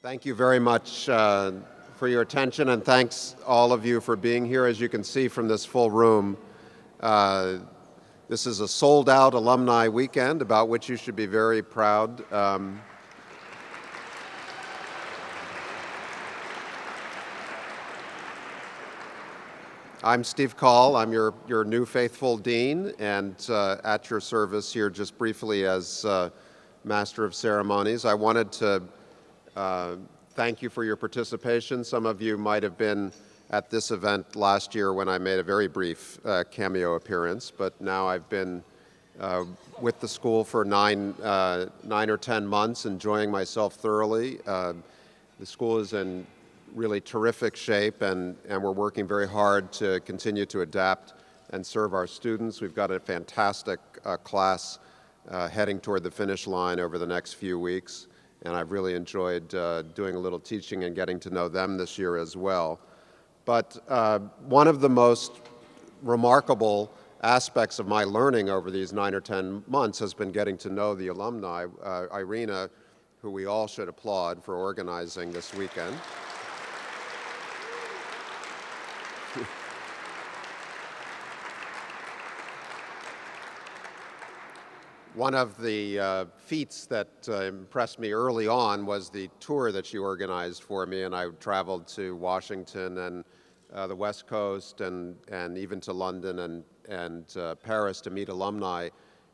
Thank you very much for your attention, and thanks all of you for being here. As you can see from this full room, this is a sold-out alumni weekend about which you should be very proud. I'm Steve Call. I'm your new faithful dean, and at your service here just briefly as Master of Ceremonies. I wanted to thank you for your participation. Some of you might have been at this event last year when I made a very brief cameo appearance, but now I've been with the school for nine or 10 months, enjoying myself thoroughly. The school is in really terrific shape, and we're working very hard to continue to adapt and serve our students. We've got a fantastic class heading toward the finish line over the next few weeks, and I've really enjoyed doing a little teaching and getting to know them this year as well. But one of the most remarkable aspects of my learning over these 9 or 10 months has been getting to know the alumni. Irina, who we all should applaud for organizing this weekend. One of the feats that impressed me early on was the tour that she organized for me, and I traveled to Washington and the West Coast and even to London and Paris to meet alumni,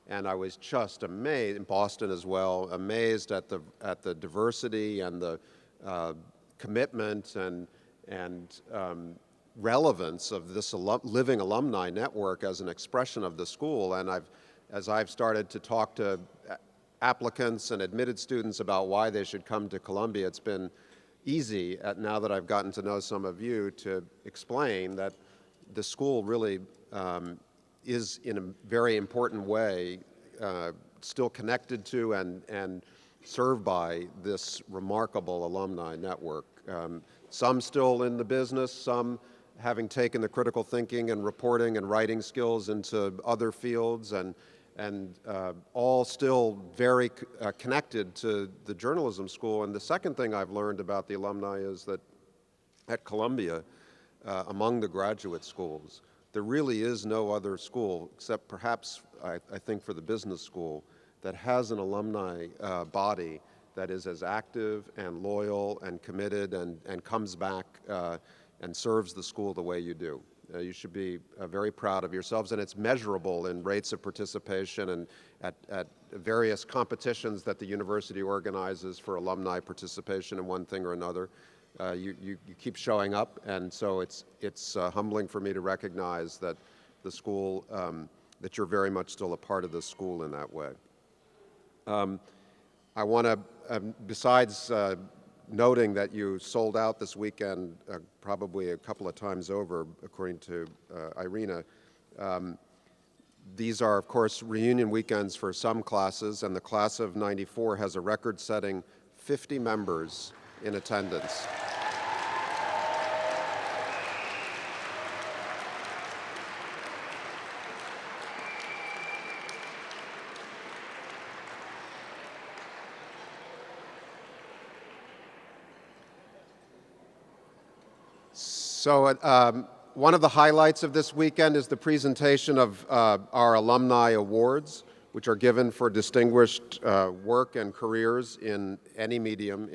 and I was just amazed, in Boston as well, amazed at the diversity and the commitment and relevance of this living alumni network as an expression of the school. And as I've started to talk to applicants and admitted students about why they should come to Columbia, it's been easy, now that I've gotten to know some of you, to explain that the school really is in a very important way still connected to and served by this remarkable alumni network. Some still in the business, some having taken the critical thinking and reporting and writing skills into other fields, and all still very connected to the journalism school. And the second thing I've learned about the alumni is that at Columbia, among the graduate schools, there really is no other school, except perhaps, I think, for the business school, that has an alumni body that is as active and loyal and committed and comes back and serves the school the way you do. You should be very proud of yourselves, and it's measurable in rates of participation and at various competitions that the university organizes for alumni participation in one thing or another. You keep showing up, and so it's humbling for me to recognize that the school, that you're very much still a part of the school in that way. I want to, besides noting that you sold out this weekend probably a couple of times over, according to Irina. These are, of course, reunion weekends for some classes, and the class of '94 has a record-setting 50 members in attendance. So one of the highlights of this weekend is the presentation of our Alumni Awards, which are given for distinguished work and careers in any medium,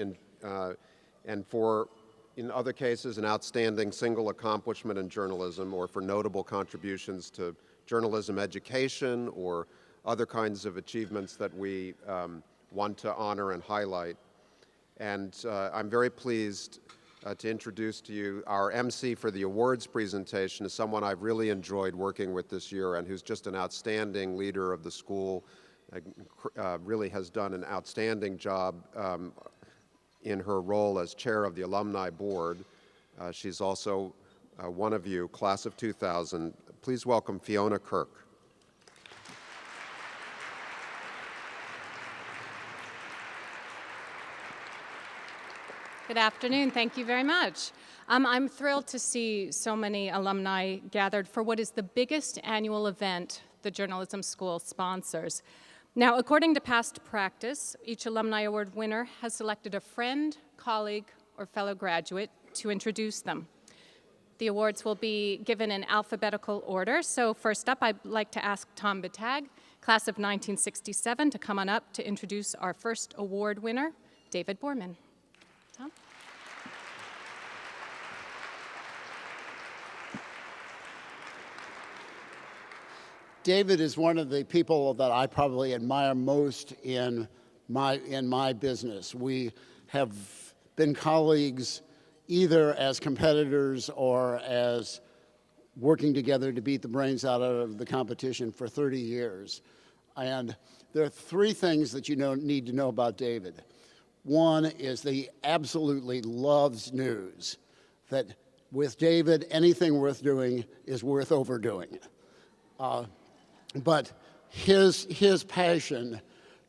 and for, in other cases, an outstanding single accomplishment in journalism, or for notable contributions to journalism education or other kinds of achievements that we want to honor and highlight. And I'm very pleased to introduce to you our Emcee for the awards presentation, is someone I've really enjoyed working with this year and who's just an outstanding leader of the school, really has done an outstanding job in her role as chair of the alumni board. She's also one of you, class of 2000. Please welcome Fiona Kirk. Good afternoon. Thank you very much. I'm thrilled to see so many alumni gathered for what is the biggest annual event the journalism school sponsors. Now, according to past practice, each Alumni Award winner has selected a friend, colleague, or fellow graduate to introduce them. The awards will be given in alphabetical order. So first up, I'd like to ask Tom Batag, class of 1967, to come on up to introduce our first award winner, David Borman. Tom? David is one of the people that I probably admire most in my business. We have been colleagues either as competitors or as working together to beat the brains out of the competition for 30 years. And there are three things that you need to know about David. One is that he absolutely loves news, that with David, anything worth doing is worth overdoing. But his passion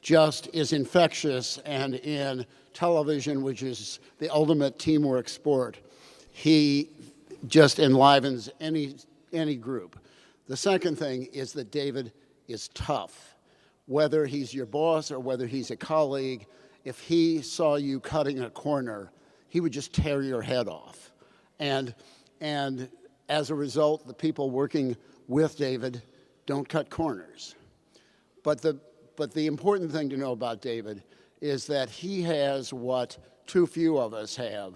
just is infectious, and in television, which is the ultimate teamwork sport, he just enlivens any group. The second thing is that David is tough. Whether he's your boss or whether he's a colleague, if he saw you cutting a corner, he would just tear your head off. And as a result, the people working with David don't cut corners. But the important thing to know about David is that he has what too few of us have.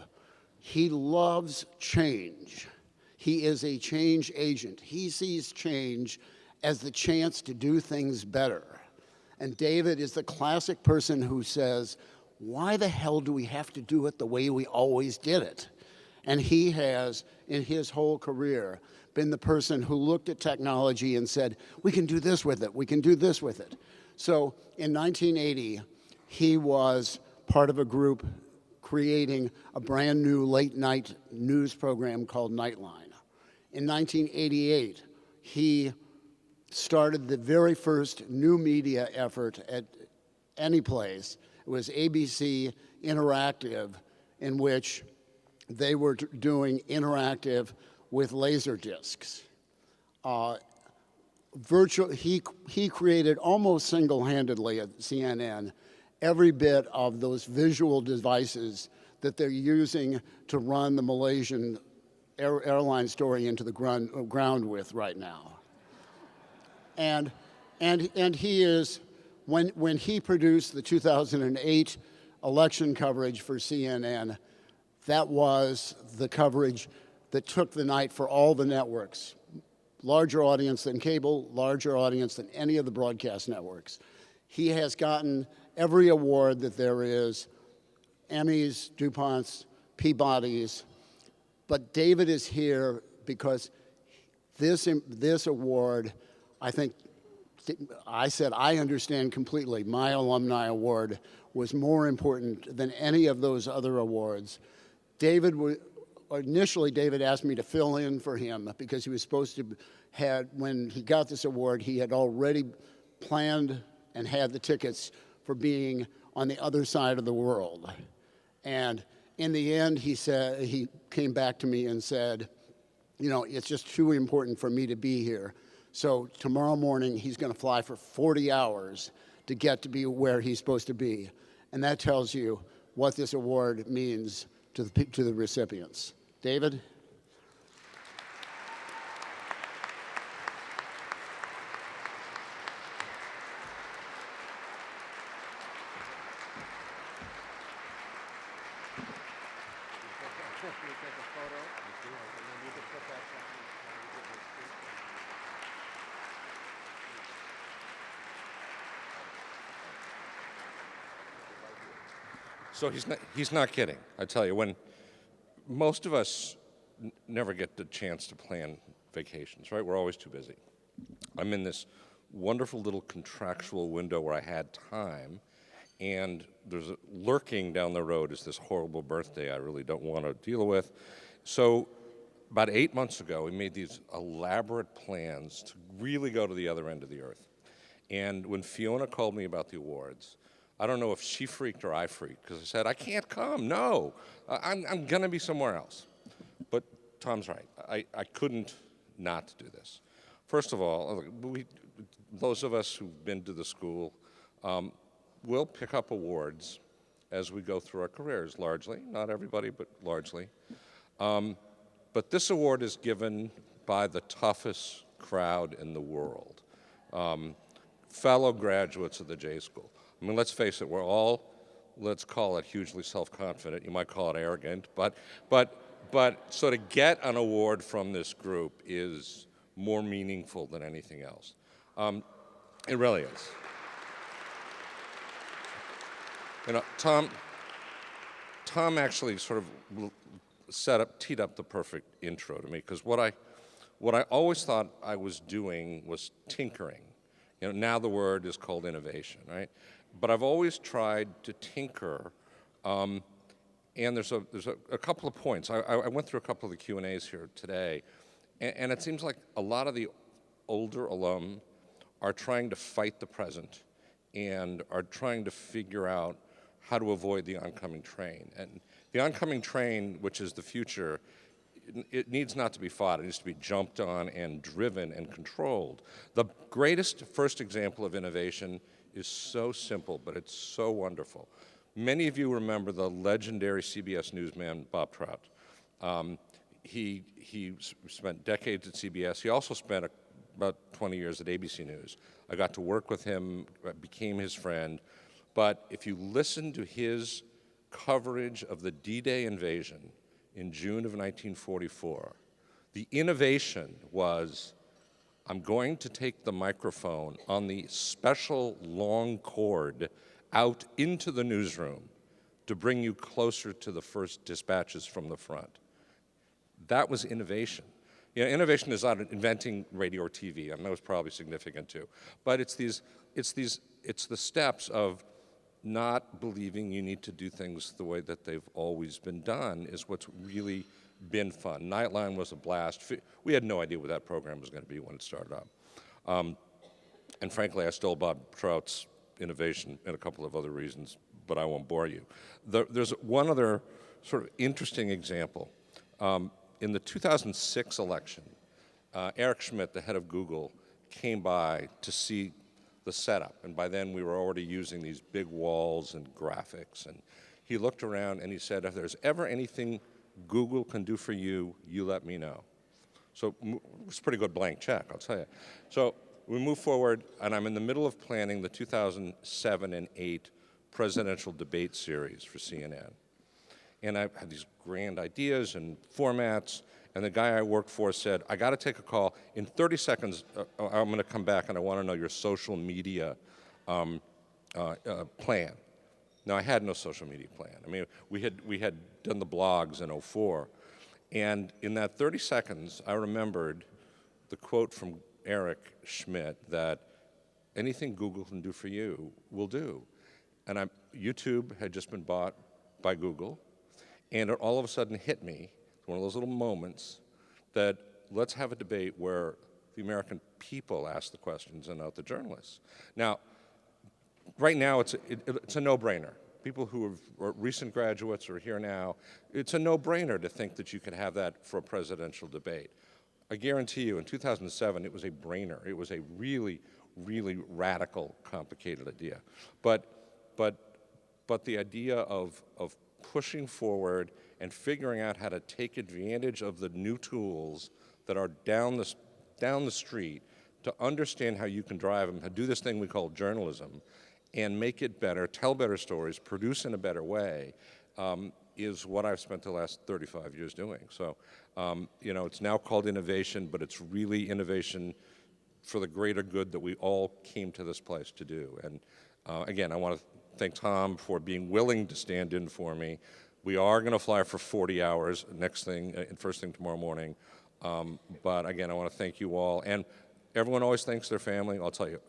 He loves change. He is a change agent. He sees change as the chance to do things better. And David is the classic person who says, why the hell do we have to do it the way we always did it? And he has, in his whole career, been the person who looked at technology and said, we can do this with it, we can do this with it. So in 1980, he was part of a group creating a brand new late night news program called Nightline. In 1988, he started the very first new media effort at any place. It was ABC Interactive, in which they were doing interactive with laser discs. He created almost single-handedly at CNN every bit of those visual devices that they're using to run the Malaysian airline story into the ground with right now. And he is, when he produced the 2008 election coverage for CNN, that was the coverage that took the night for all the networks. Larger audience than cable, larger audience than any of the broadcast networks. He has gotten every award that there is, Emmys, DuPonts, Peabodys, but David is here because this award, I think, I said I understand completely. My Alumni Award was more important than any of those other awards. Initially, David asked me to fill in for him because he was supposed to when he got this award, he had already planned and had the tickets for being on the other side of the world. And in the end, he came back to me and said, it's just too important for me to be here. So tomorrow morning, he's going to fly for 40 hours to get to be where he's supposed to be. And that tells you what this award means to the recipients. David? So he's not kidding. I tell you, when most of us never get the chance to plan vacations, right? We're always too busy. I'm in this wonderful little contractual window where I had time, and lurking down the road is this horrible birthday I really don't want to deal with. So about 8 months ago, we made these elaborate plans to really go to the other end of the earth. And when Fiona called me about the awards, I don't know if she freaked or I freaked, because I said, I can't come, no. I'm going to be somewhere else. But Tom's right. I couldn't not do this. First of all, those of us who've been to the school we'll pick up awards as we go through our careers, largely. Not everybody, but largely. But this award is given by the toughest crowd in the world, fellow graduates of the J School. I mean, let's face it, we're all, let's call it hugely self-confident. You might call it arrogant, but so to get an award from this group is more meaningful than anything else. It really is. You know, Tom actually sort of teed up the perfect intro to me, because what I always thought I was doing was tinkering. You know, now the word is called innovation, right? But I've always tried to tinker, and there's a couple of points. I went through a couple of the Q&As here today, and it seems like a lot of the older alum are trying to fight the present and are trying to figure out how to avoid the oncoming train. And the oncoming train, which is the future, it needs not to be fought. It needs to be jumped on and driven and controlled. The greatest first example of innovation is so simple, but it's so wonderful. Many of you remember the legendary CBS newsman, Bob Trout. He spent decades at CBS. He also spent about 20 years at ABC News. I got to work with him, became his friend. But if you listen to his coverage of the D-Day invasion in June of 1944, the innovation was, I'm going to take the microphone on the special long cord out into the newsroom to bring you closer to the first dispatches from the front. That was innovation. You know, innovation is not inventing radio or TV, and that was probably significant too. But it's the steps of not believing you need to do things the way that they've always been done is what's really been fun. Nightline was a blast. We had no idea what that program was going to be when it started up. And frankly, I stole Bob Trout's innovation and a couple of other reasons, but I won't bore you. There's one other sort of interesting example. In the 2006 election, Eric Schmidt, the head of Google, came by to see the setup, and by then we were already using these big walls and graphics, and he looked around and he said, if there's ever anything Google can do for you, you let me know. So it was a pretty good blank check, I'll tell you. So we move forward, and I'm in the middle of planning the 2007 and 8 presidential debate series for CNN. And I had these grand ideas and formats, and the guy I worked for said, I got to take a call. In 30 seconds, I'm going to come back, and I want to know your social media plan. Now, I had no social media plan. I mean, we had done the blogs in '04, and in that 30 seconds, I remembered the quote from Eric Schmidt that anything Google can do for you will do. And YouTube had just been bought by Google, and it all of a sudden hit me, one of those little moments, that let's have a debate where the American people ask the questions and not the journalists. Now, right now, it's a no-brainer. People who are recent graduates or here now, it's a no-brainer to think that you could have that for a presidential debate. I guarantee you, in 2007, it was a brainer. It was a really, really radical, complicated idea. But the idea of pushing forward and figuring out how to take advantage of the new tools that are down the street to understand how you can drive them, to do this thing we call journalism, and make it better, tell better stories, produce in a better way, is what I've spent the last 35 years doing. So, you know, it's now called innovation, but it's really innovation for the greater good that we all came to this place to do. And again, I want to thank Tom for being willing to stand in for me. We are going to fly for 40 hours, first thing tomorrow morning. But again, I want to thank you all. And everyone always thanks their family. I'll tell you,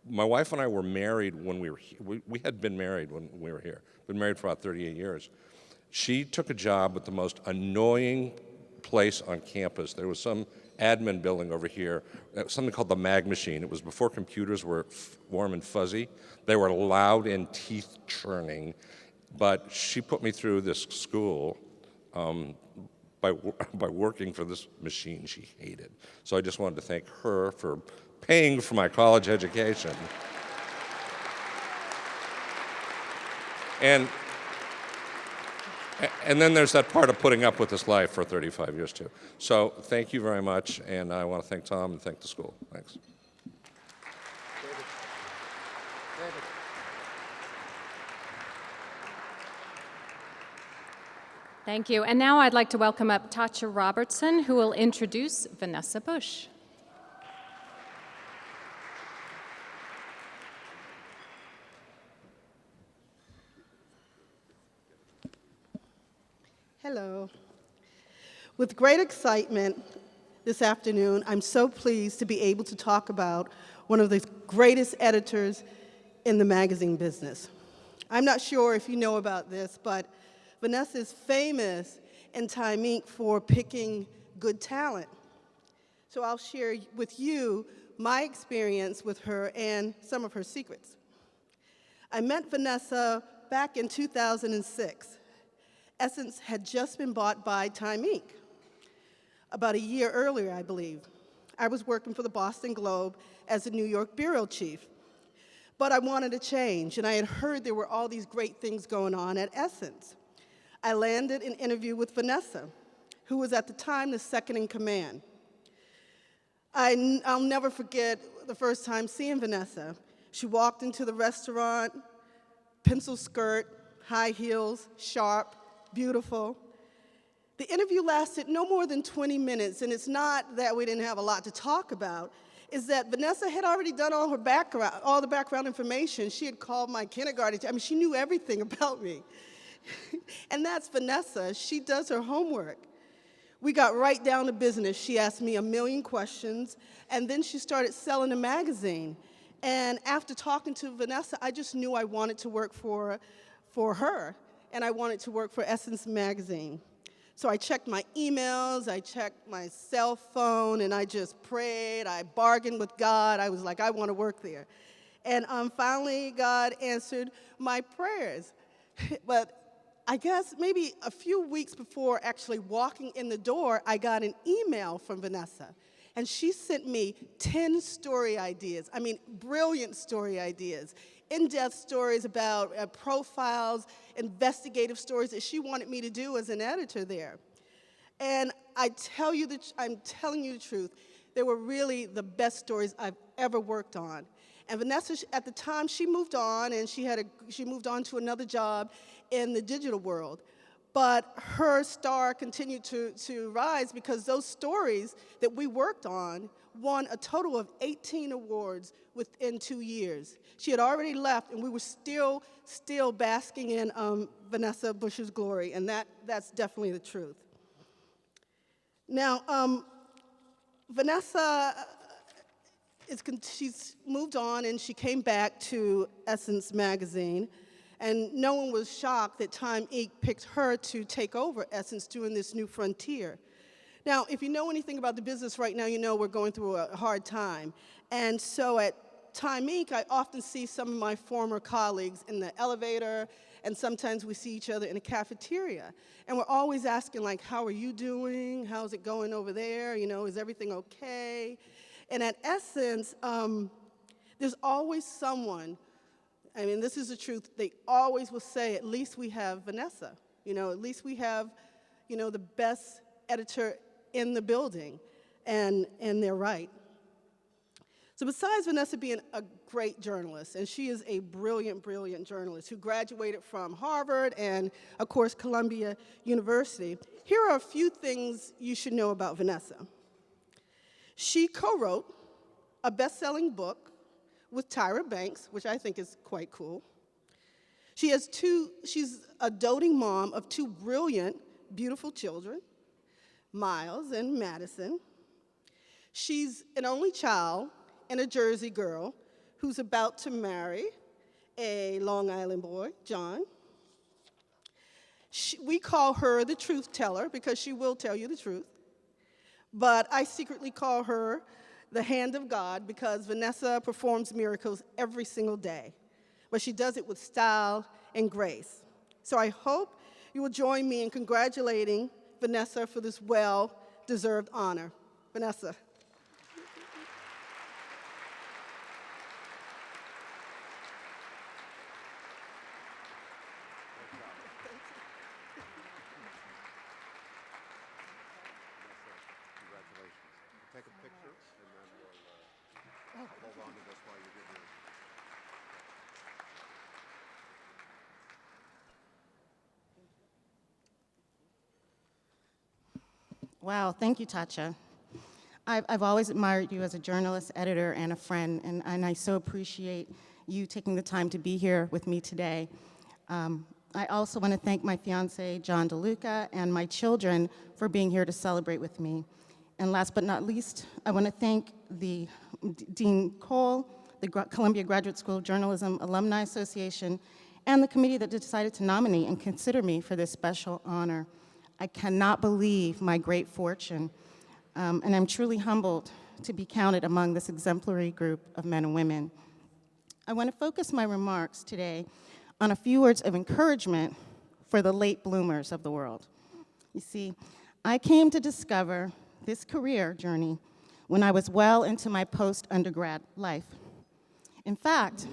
my wife and I were married when we were here. We had been married when we were here. Been married for about 38 years. She took a job with the most annoying place on campus. There was some admin building over here, something called the Mag Machine. It was before computers were warm and fuzzy. They were loud and teeth-churning. But she put me through this school by working for this machine she hated. So I just wanted to thank her for paying for my college education. And then there's that part of putting up with this life for 35 years, too. So thank you very much, and I want to thank Tom and thank the school. Thanks. Thank you. And now I'd like to welcome up Tatcha Robertson, who will introduce Vanessa Bush. Hello. With great excitement this afternoon, I'm so pleased to be able to talk about one of the greatest editors in the magazine business. I'm not sure if you know about this, but Vanessa is famous in Time Inc. for picking good talent. So I'll share with you my experience with her and some of her secrets. I met Vanessa back in 2006. Essence had just been bought by Time Inc. about a year earlier, I believe. I was working for the Boston Globe as a New York bureau chief. But I wanted a change, and I had heard there were all these great things going on at Essence. I landed an interview with Vanessa, who was at the time the second in command. I'll never forget the first time seeing Vanessa. She walked into the restaurant, pencil skirt, high heels, sharp, beautiful. The interview lasted no more than 20 minutes, and it's not that we didn't have a lot to talk about. Is that Vanessa had already done all the background information. She had called my kindergarten. I mean, she knew everything about me. And that's Vanessa. She does her homework. We got right down to business. She asked me a million questions, and then she started selling the magazine. And after talking to Vanessa, I just knew I wanted to work for her, and I wanted to work for Essence Magazine. So I checked my emails, I checked my cell phone, and I just prayed. I bargained with God. I was like, I want to work there. And finally, God answered my prayers. But I guess maybe a few weeks before actually walking in the door, I got an email from Vanessa. And she sent me 10 story ideas. I mean, brilliant story ideas. In-depth stories about profiles, investigative stories that she wanted me to do as an editor there. And I'm telling you the truth, they were really the best stories I've ever worked on. And Vanessa, at the time, she moved on, and she moved on to another job in the digital world. But her star continued to rise because those stories that we worked on won a total of 18 awards within 2 years. She had already left, and we were still basking in Vanessa Bush's glory, and that's definitely the truth. Now, Vanessa, she's moved on, and she came back to Essence Magazine, and no one was shocked that Time Inc. picked her to take over Essence during this new frontier. Now, if you know anything about the business right now, you know we're going through a hard time. And so at Time Inc., I often see some of my former colleagues in the elevator, and sometimes we see each other in a cafeteria. And we're always asking, like, how are you doing? How's it going over there? You know, is everything okay? And at Essence, there's always someone, I mean, this is the truth, they always will say, at least we have Vanessa. You know, at least we have, you know, the best editor in the building, and they're right. So besides Vanessa being a great journalist, and she is a brilliant, brilliant journalist who graduated from Harvard and, of course, Columbia University, here are a few things you should know about Vanessa. She co-wrote a best-selling book with Tyra Banks, which I think is quite cool. She's a doting mom of two brilliant, beautiful children, Miles and Madison. She's an only child and a Jersey girl who's about to marry a Long Island boy, John. We call her the truth teller because she will tell you the truth. But I secretly call her the hand of God because Vanessa performs miracles every single day. But she does it with style and grace. So I hope you will join me in congratulating Vanessa for this well-deserved honor. Vanessa. on to this while you give your... Wow, thank you, Tatcha. I've always admired you as a journalist, editor, and a friend, and I so appreciate you taking the time to be here with me today. I also want to thank my fiance, John DeLuca, and my children for being here to celebrate with me. And last but not least, I want to thank the Dean Cole, the Columbia Graduate School of Journalism Alumni Association, and the committee that decided to nominate and consider me for this special honor. I cannot believe my great fortune, and I'm truly humbled to be counted among this exemplary group of men and women. I want to focus my remarks today on a few words of encouragement for the late bloomers of the world. You see, I came to discover this career journey when I was well into my post-undergrad life. In fact,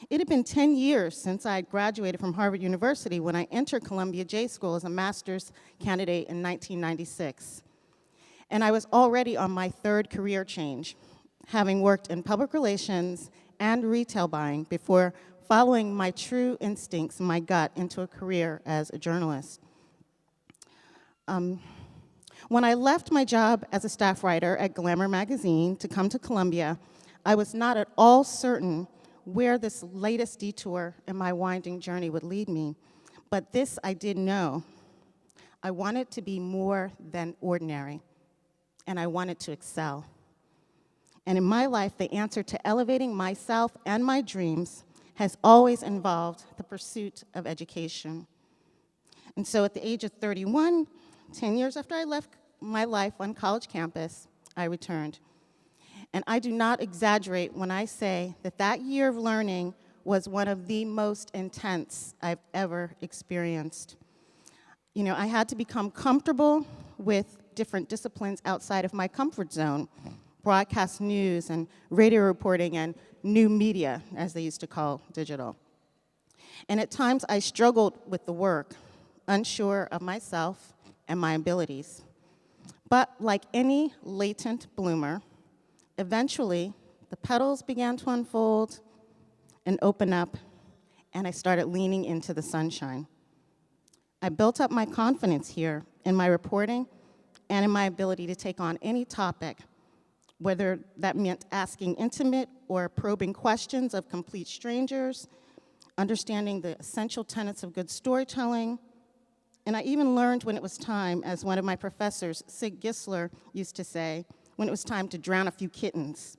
it had been 10 years since I had graduated from Harvard University when I entered Columbia J School as a master's candidate in 1996. And I was already on my third career change, having worked in public relations and retail buying before following my true instincts and my gut into a career as a journalist. When I left my job as a staff writer at Glamour magazine to come to Columbia, I was not at all certain where this latest detour in my winding journey would lead me. But this I did know. I wanted to be more than ordinary, and I wanted to excel. And in my life, the answer to elevating myself and my dreams has always involved the pursuit of education. And so at the age of 31, 10 years after I left my life on college campus, I returned. And I do not exaggerate when I say that that year of learning was one of the most intense I've ever experienced. You know, I had to become comfortable with different disciplines outside of my comfort zone, broadcast news and radio reporting and new media, as they used to call digital. And at times I struggled with the work, unsure of myself and my abilities. But like any latent bloomer, eventually the petals began to unfold and open up, and I started leaning into the sunshine. I built up my confidence here in my reporting and in my ability to take on any topic, whether that meant asking intimate or probing questions of complete strangers, understanding the essential tenets of good storytelling. And I even learned when it was time, as one of my professors, Sig Gisler, used to say, when it was time to drown a few kittens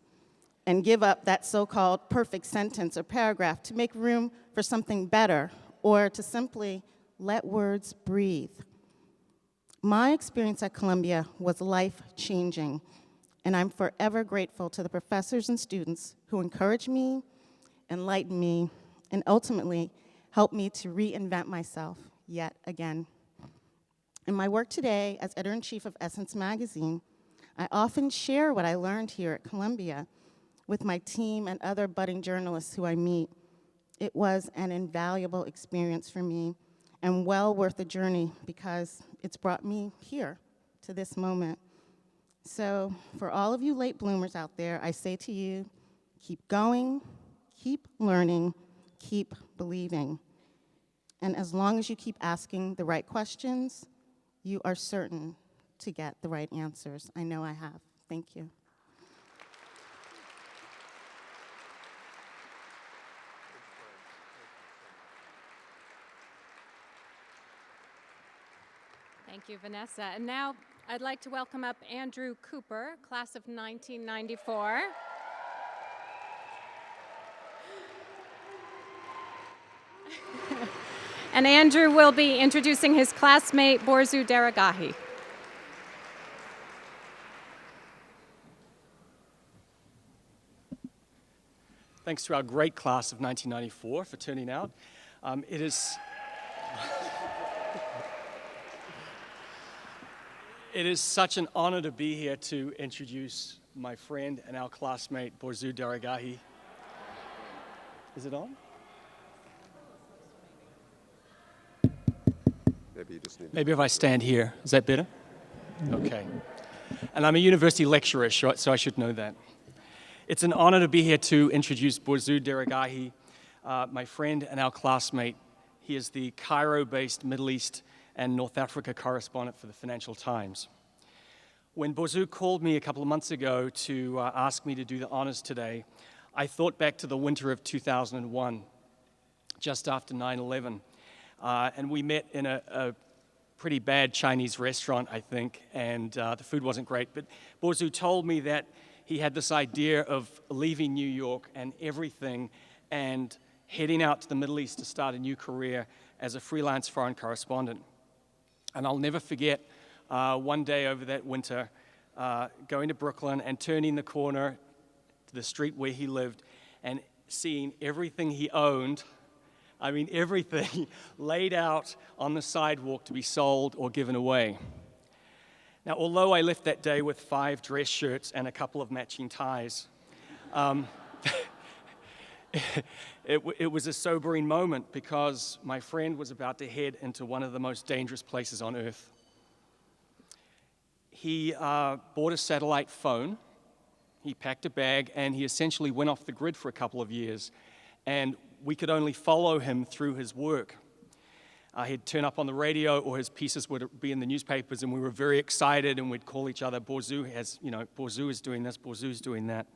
and give up that so-called perfect sentence or paragraph to make room for something better, or to simply let words breathe. My experience at Columbia was life-changing, and I'm forever grateful to the professors and students who encouraged me, enlightened me, and ultimately helped me to reinvent myself yet again. In my work today as editor-in-chief of Essence magazine, I often share what I learned here at Columbia with my team and other budding journalists who I meet. It was an invaluable experience for me and well worth the journey because it's brought me here to this moment. So for all of you late bloomers out there, I say to you, keep going, keep learning, keep believing. And as long as you keep asking the right questions, you are certain to get the right answers. I know I have. Thank you. Thank you, Vanessa. And now I'd like to welcome up Andrew Cooper, class of 1994. And Andrew will be introducing his classmate, Borzou Daragahi. Thanks to our great class of 1994 for turning out. It is such an honor to be here to introduce my friend and our classmate, Borzou Daragahi. Is it on? Maybe you just need... Maybe if I stand here. Is that better? Okay. And I'm a university lecturer, so I should know that. It's an honor to be here to introduce Borzou Daragahi, my friend and our classmate. He is the Cairo-based Middle East and North Africa correspondent for the Financial Times. When Borzou called me a couple of months ago to ask me to do the honors today, I thought back to the winter of 2001, just after 9/11. And we met in a pretty bad Chinese restaurant, I think, and the food wasn't great. But Borzou told me that he had this idea of leaving New York and everything and heading out to the Middle East to start a new career as a freelance foreign correspondent. And I'll never forget one day over that winter going to Brooklyn and turning the corner to the street where he lived and seeing everything he owned, I mean everything, laid out on the sidewalk to be sold or given away. Now, although I left that day with 5 dress shirts and a couple of matching ties, it was a sobering moment because my friend was about to head into one of the most dangerous places on earth. He bought a satellite phone, he packed a bag, and he essentially went off the grid for a couple of years. And we could only follow him through his work. He'd turn up on the radio or his pieces would be in the newspapers, and we were very excited, and we'd call each other, Borzou is doing this, Borzou's doing that.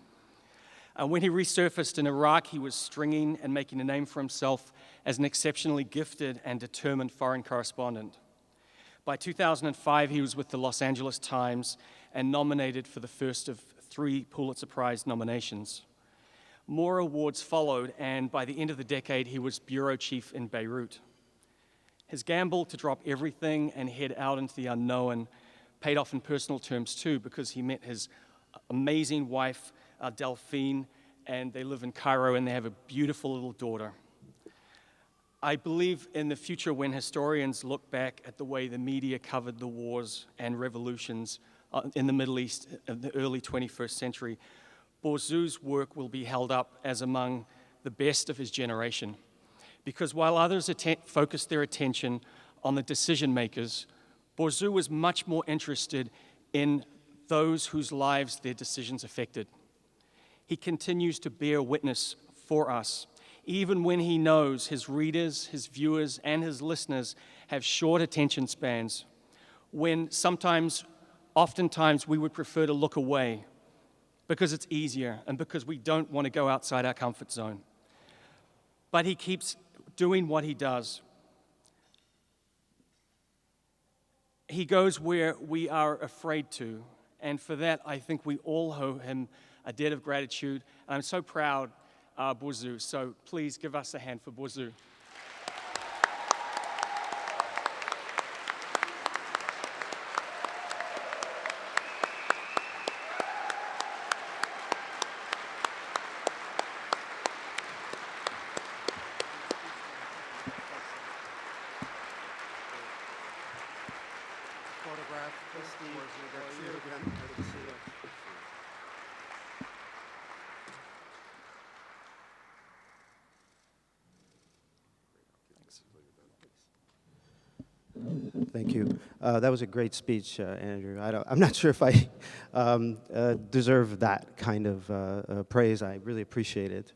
When he resurfaced in Iraq, he was stringing and making a name for himself as an exceptionally gifted and determined foreign correspondent. By 2005, he was with the Los Angeles Times and nominated for the first of 3 Pulitzer Prize nominations. More awards followed, and by the end of the decade, he was bureau chief in Beirut. His gamble to drop everything and head out into the unknown paid off in personal terms too, because he met his amazing wife, Delphine, and they live in Cairo and they have a beautiful little daughter. I believe in the future when historians look back at the way the media covered the wars and revolutions in the Middle East in the early 21st century, Borzou's work will be held up as among the best of his generation. Because while others focused their attention on the decision makers, Borzou was much more interested in those whose lives their decisions affected. He continues to bear witness for us, even when he knows his readers, his viewers, and his listeners have short attention spans, when oftentimes we would prefer to look away because it's easier and because we don't want to go outside our comfort zone. But he keeps doing what he does. He goes where we are afraid to, and for that, I think we all owe him a debt of gratitude. And I'm so proud, Borzou, so please give us a hand for Borzou. Thank you. That was a great speech, Andrew. I'm not sure if I deserve that kind of praise. I really appreciate it.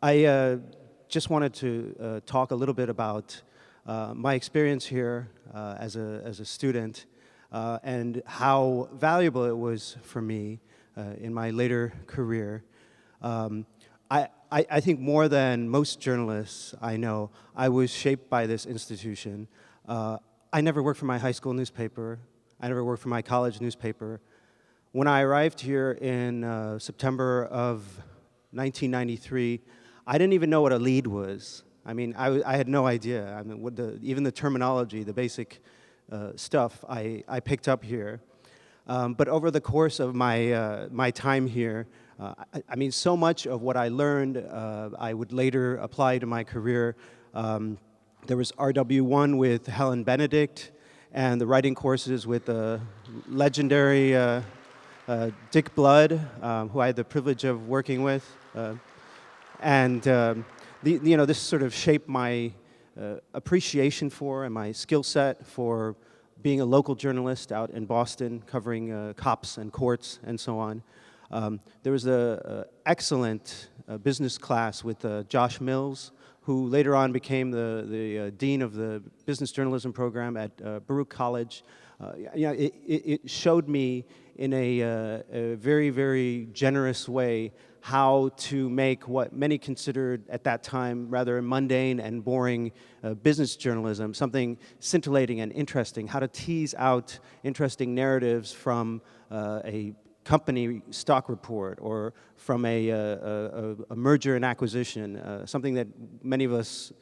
I just wanted to talk a little bit about my experience here as a student and how valuable it was for me in my later career. I think more than most journalists I know, I was shaped by this institution. I never worked for my high school newspaper. I never worked for my college newspaper. When I arrived here in September of 1993, I didn't even know what a lead was. I mean, I had no idea. I mean, even the terminology, the basic stuff I picked up here. But over the course of my time here, I mean, so much of what I learned, I would later apply to my career. There was RW1 with Helen Benedict, and the writing courses with the legendary Dick Blood, who I had the privilege of working with. This sort of shaped my appreciation for and my skill set for being a local journalist out in Boston, covering cops and courts and so on. There was an excellent business class with Josh Mills, who later on became the dean of the business journalism program at Baruch College. It showed me in a very, very generous way how to make what many considered at that time rather mundane and boring business journalism something scintillating and interesting, how to tease out interesting narratives from a company stock report or from a merger and acquisition, something that many of us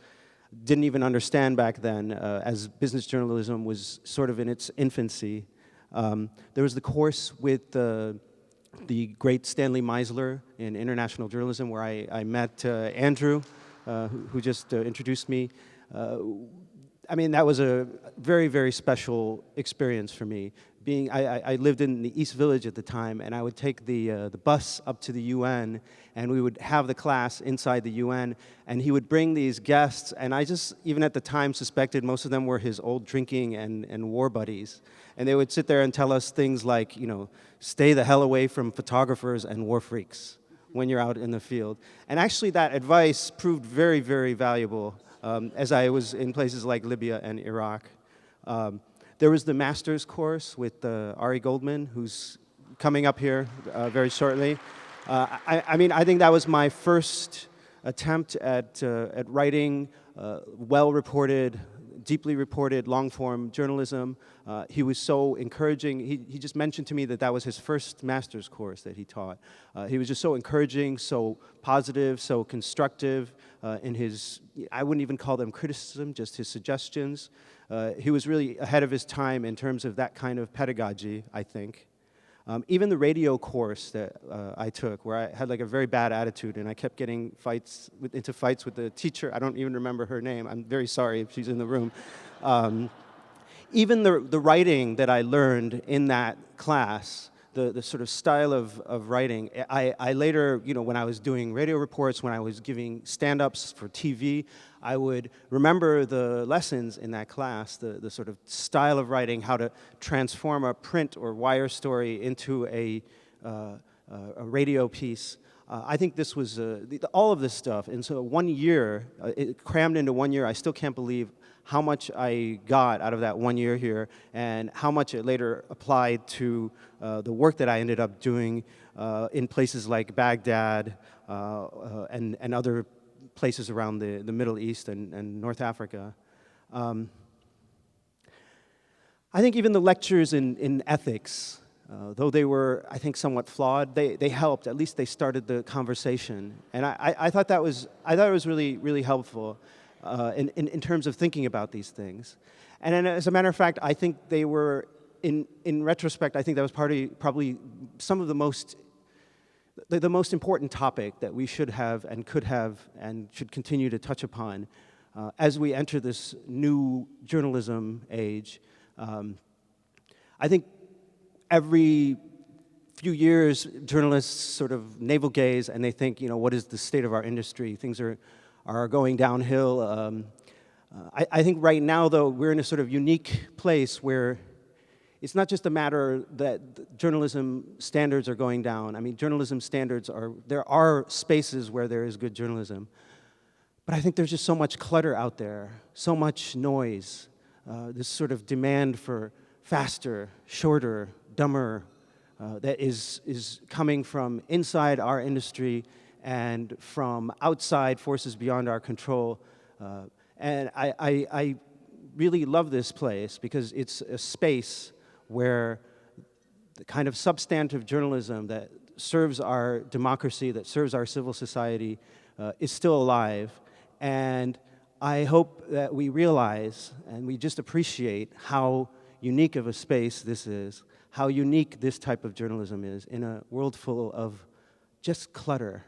didn't even understand back then as business journalism was sort of in its infancy. There was the course with the great Stanley Meisler in international journalism where I met Andrew, who just introduced me. I mean, that was a very, very special experience for me. I lived in the East Village at the time, and I would take the bus up to the UN, and we would have the class inside the UN, and he would bring these guests, and I just, even at the time, suspected most of them were his old drinking and war buddies. And they would sit there and tell us things like, stay the hell away from photographers and war freaks when you're out in the field. And actually that advice proved very, very valuable as I was in places like Libya and Iraq. There was the master's course with Ari Goldman, who's coming up here very shortly. I think that was my first attempt at writing well-reported, deeply reported, long-form journalism. He was so encouraging. He just mentioned to me that was his first master's course that he taught. He was just so encouraging, so positive, so constructive in his, I wouldn't even call them criticism, just his suggestions. He was really ahead of his time in terms of that kind of pedagogy, I think. Even the radio course that I took, where I had like a very bad attitude and I kept getting into fights with the teacher. I don't even remember her name. I'm very sorry if she's in the room. Even the writing that I learned in that class, the sort of style of writing, I later, when I was doing radio reports, when I was giving stand-ups for TV, I would remember the lessons in that class, the sort of style of writing, how to transform a print or wire story into a radio piece. I think this was all of this stuff. And so 1 year, it crammed into 1 year. I still can't believe how much I got out of that 1 year here and how much it later applied to the work that I ended up doing in places like Baghdad and other places around the Middle East and North Africa. I think even the lectures in ethics, though they were, I think, somewhat flawed, they helped. At least they started the conversation. And I thought it was really, really helpful in terms of thinking about these things. And then, as a matter of fact, I think they were, in retrospect, I think that was probably some of the most important topic that we should have and could have and should continue to touch upon as we enter this new journalism age. I think every few years, journalists sort of navel gaze and they think, what is the state of our industry? Things are going downhill. I think right now, though, we're in a sort of unique place where it's not just a matter that journalism standards are going down. I mean, journalism standards there are spaces where there is good journalism. But I think there's just so much clutter out there, so much noise, this sort of demand for faster, shorter, dumber, that is coming from inside our industry and from outside forces beyond our control. And I really love this place because it's a space where the kind of substantive journalism that serves our democracy, that serves our civil society, is still alive. And I hope that we realize and we just appreciate how unique of a space this is, how unique this type of journalism is in a world full of just clutter,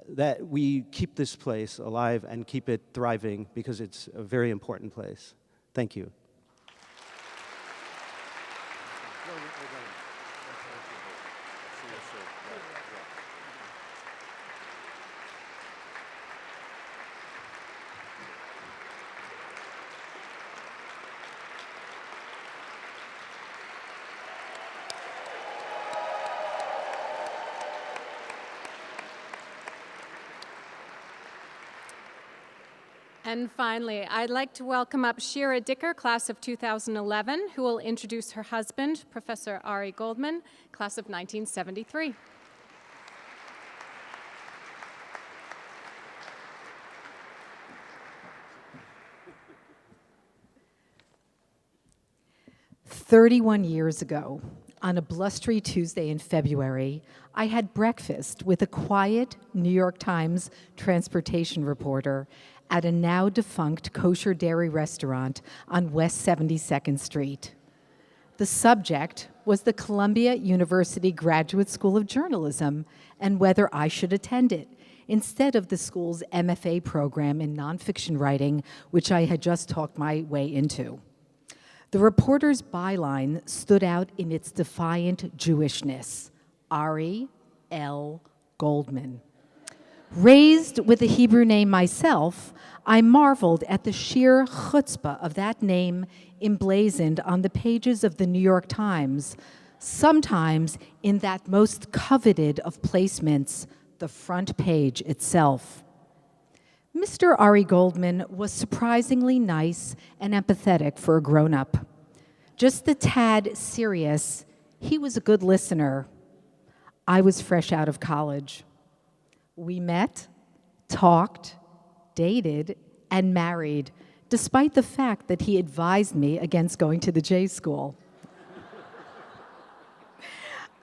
that we keep this place alive and keep it thriving because it's a very important place. Thank you. And finally, I'd like to welcome up Shira Dicker, class of 2011, who will introduce her husband, Professor Ari Goldman, class of 1973. "31 years ago, on a blustery Tuesday in February, I had breakfast with a quiet New York Times transportation reporter at a now defunct kosher dairy restaurant on West 72nd Street. The subject was the Columbia University Graduate School of Journalism and whether I should attend it, instead of the school's MFA program in nonfiction writing, which I had just talked my way into. The reporter's byline stood out in its defiant Jewishness, Ari L. Goldman. Raised with a Hebrew name myself, I marveled at the sheer chutzpah of that name emblazoned on the pages of the New York Times, sometimes in that most coveted of placements, the front page itself. Mr. Ari Goldman was surprisingly nice and empathetic for a grown-up. Just a tad serious, he was a good listener. I was fresh out of college. We met, talked, dated, and married, despite the fact that he advised me against going to the J School.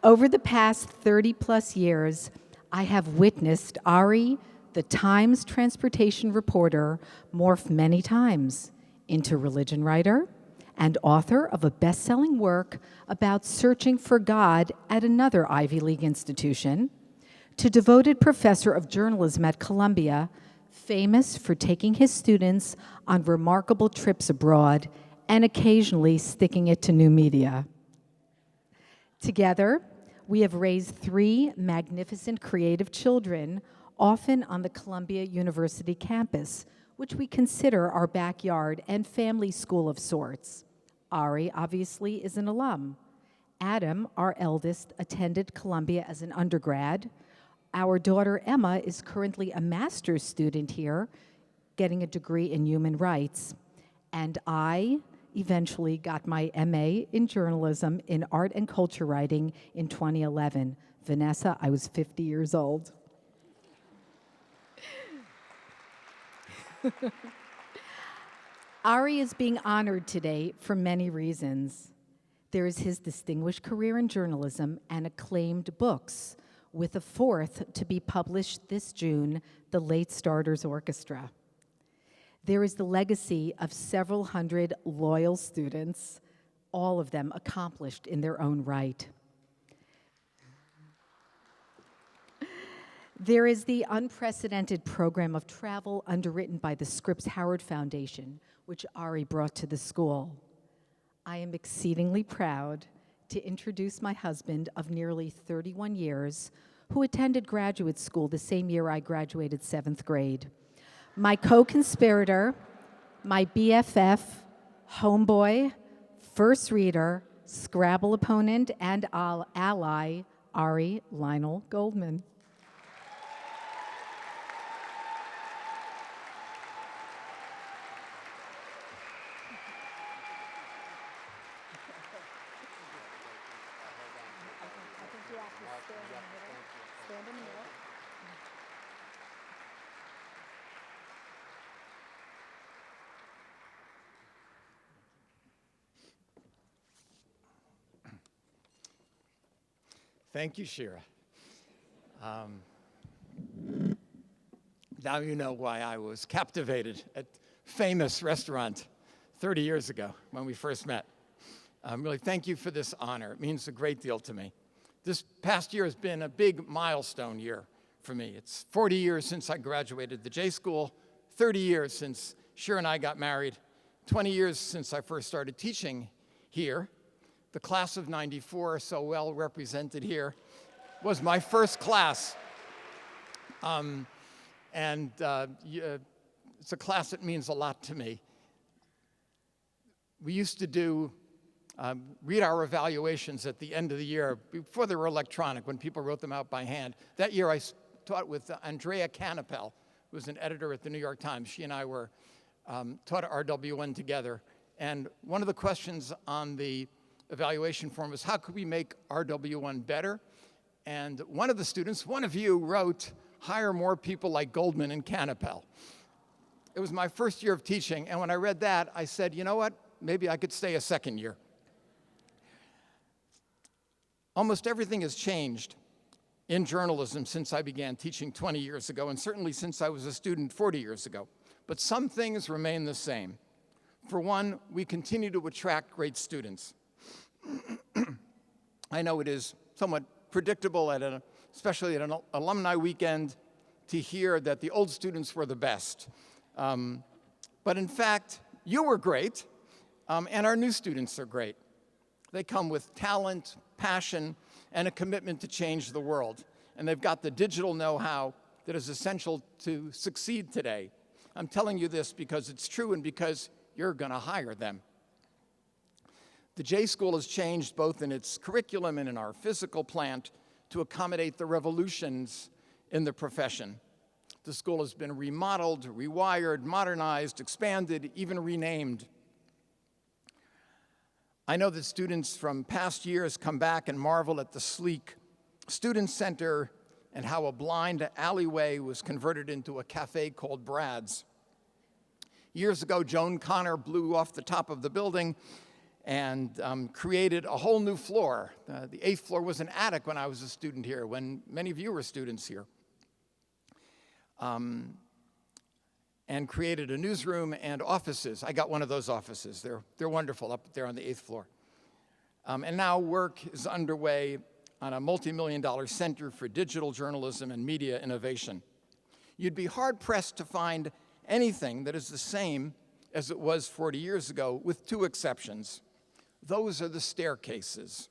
Over the past 30-plus years, I have witnessed Ari, the Times transportation reporter, morph many times into religion writer and author of a best-selling work about searching for God at another Ivy League institution, to devoted professor of journalism at Columbia, famous for taking his students on remarkable trips abroad and occasionally sticking it to new media. Together, we have raised 3 magnificent creative children, often on the Columbia University campus, which we consider our backyard and family school of sorts. Ari, obviously, is an alum. Adam, our eldest, attended Columbia as an undergrad. Our daughter, Emma, is currently a master's student here, getting a degree in human rights. And I eventually got my MA in journalism in art and culture writing in 2011. Vanessa, I was 50 years old. Ari is being honored today for many reasons. There is his distinguished career in journalism and acclaimed books, with a 4th to be published this June, The Late Starters Orchestra. There is the legacy of several hundred loyal students, all of them accomplished in their own right. There is the unprecedented program of travel underwritten by the Scripps Howard Foundation, which Ari brought to the school. I am exceedingly proud to introduce my husband of nearly 31 years, who attended graduate school the same year I graduated 7th grade. My co-conspirator, my BFF, homeboy, first reader, Scrabble opponent, and ally, Ari Lionel Goldman. Thank you, Shira. Now you know why I was captivated at famous restaurant 30 years ago when we first met. Really, thank you for this honor. It means a great deal to me. This past year has been a big milestone year for me. It's 40 years since I graduated the J School, 30 years since Shira and I got married, 20 years since I first started teaching here. The class of '94, so well represented here, was my first class. It's a class that means a lot to me. We used to read our evaluations at the end of the year, before they were electronic, when people wrote them out by hand. That year I taught with Andrea Canapel, who was an editor at the New York Times. She and I were taught RW1 together. And one of the questions on the evaluation form was, how could we make RW1 better? And one of the students, one of you, wrote, hire more people like Goldman and Canapel. It was my first year of teaching, and when I read that, I said, you know what? Maybe I could stay a second year. Almost everything has changed in journalism since I began teaching 20 years ago, and certainly since I was a student 40 years ago. But some things remain the same. For one, we continue to attract great students. I know it is somewhat predictable, especially at an alumni weekend, to hear that the old students were the best. But in fact, you were great, and our new students are great. They come with talent, passion, and a commitment to change the world. And they've got the digital know-how that is essential to succeed today. I'm telling you this because it's true and because you're going to hire them. The J School has changed both in its curriculum and in our physical plant to accommodate the revolutions in the profession. The school has been remodeled, rewired, modernized, expanded, even renamed. I know that students from past years come back and marvel at the sleek student center and how a blind alleyway was converted into a cafe called Brad's. Years ago, Joan Connor blew off the top of the building and created a whole new floor. The 8th floor was an attic when I was a student here, when many of you were students here. And created a newsroom and offices. I got one of those offices. They're wonderful up there on the 8th floor. And now work is underway on a multi-million-dollar center for digital journalism and media innovation. You'd be hard-pressed to find anything that is the same as it was 40 years ago, with 2 exceptions. Those are the staircases.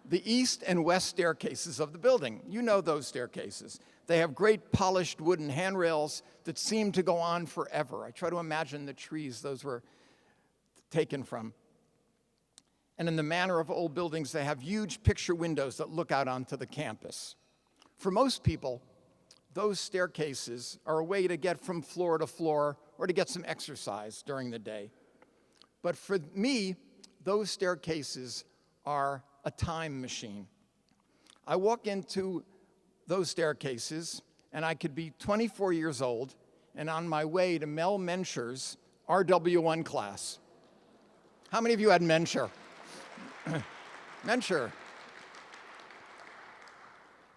The east and west staircases of the building. You know those staircases. They have great polished wooden handrails that seem to go on forever. I try to imagine the trees those were taken from. And in the manner of old buildings, they have huge picture windows that look out onto the campus. For most people, those staircases are a way to get from floor to floor or to get some exercise during the day. But for me, those staircases are a time machine. I walk into those staircases, and I could be 24 years old and on my way to Mel Mencher's RW1 class. How many of you had Mencher? Mencher.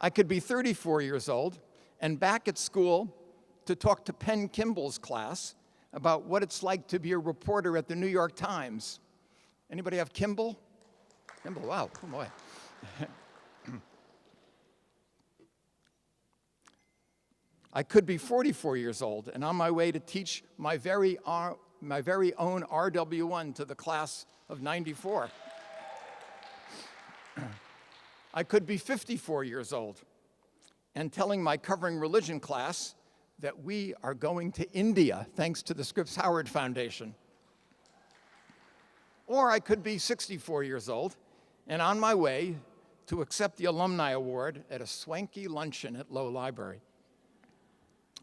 I could be 34 years old and back at school to talk to Penn Kimball's class about what it's like to be a reporter at the New York Times. Anybody have Kimball? Kimball, wow, oh boy. I could be 44 years old and on my way to teach my very own RW1 to the class of '94. I could be 54 years old and telling my covering religion class that we are going to India thanks to the Scripps Howard Foundation. Or I could be 64 years old and on my way to accept the Alumni Award at a swanky luncheon at Low Library.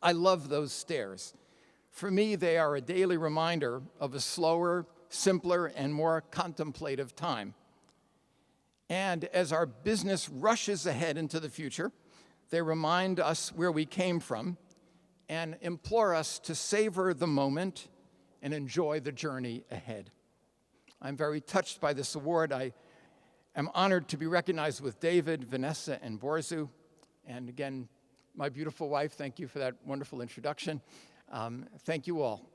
I love those stairs. For me, they are a daily reminder of a slower, simpler, and more contemplative time. And as our business rushes ahead into the future, they remind us where we came from and implore us to savor the moment and enjoy the journey ahead. I'm very touched by this award. I am honored to be recognized with David, Vanessa, and Borzou. And again, my beautiful wife, thank you for that wonderful introduction. Thank you all.